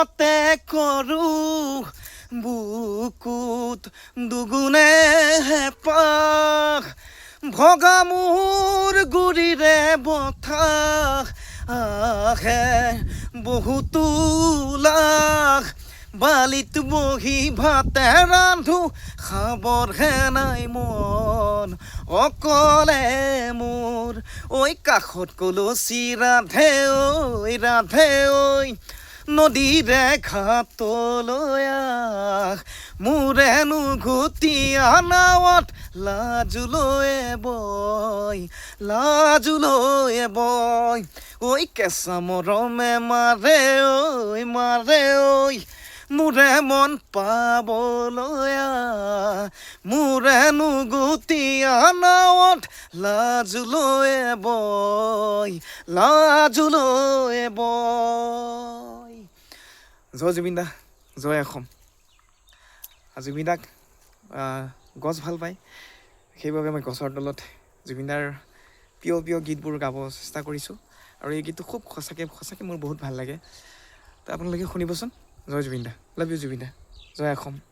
মনতে কৰোঁ বুকুত দুগুণে হেঁপাহ ভগা মোৰ গুৰিৰে বতাহ আহে বহুতো লাখ বালিত বহি ভাতে ৰান্ধো খাবৰহে নাই মন অকলে মোৰ ঐ কাষত কলচী ৰাধে ঐ নদীৰে ঘাটলৈ আহ মোৰেনো ঘুটীয়া নাৱত লাজুলৈ বয় ঐ কেঁচা মৰমে মাৰে ঐ মোৰে মন পাবলৈ আহ মোৰেনো ঘুটীয়া নাৱত লাজুলৈ বয় জয় জুবিন দা জয় অসম জুবিন দাক গছ ভাল পায় সেইবাবে মই গছৰ তলত জুবিন দাৰ প্ৰিয় গীতবোৰ গাব চেষ্টা কৰিছোঁ আৰু এই গীতটো খুব সঁচাকৈ মোৰ বহুত ভাল লাগে তো আপোনালোকে শুনিবচোন জয় জুবিন দা লাভ ইউ জুবিন দা জয় অসম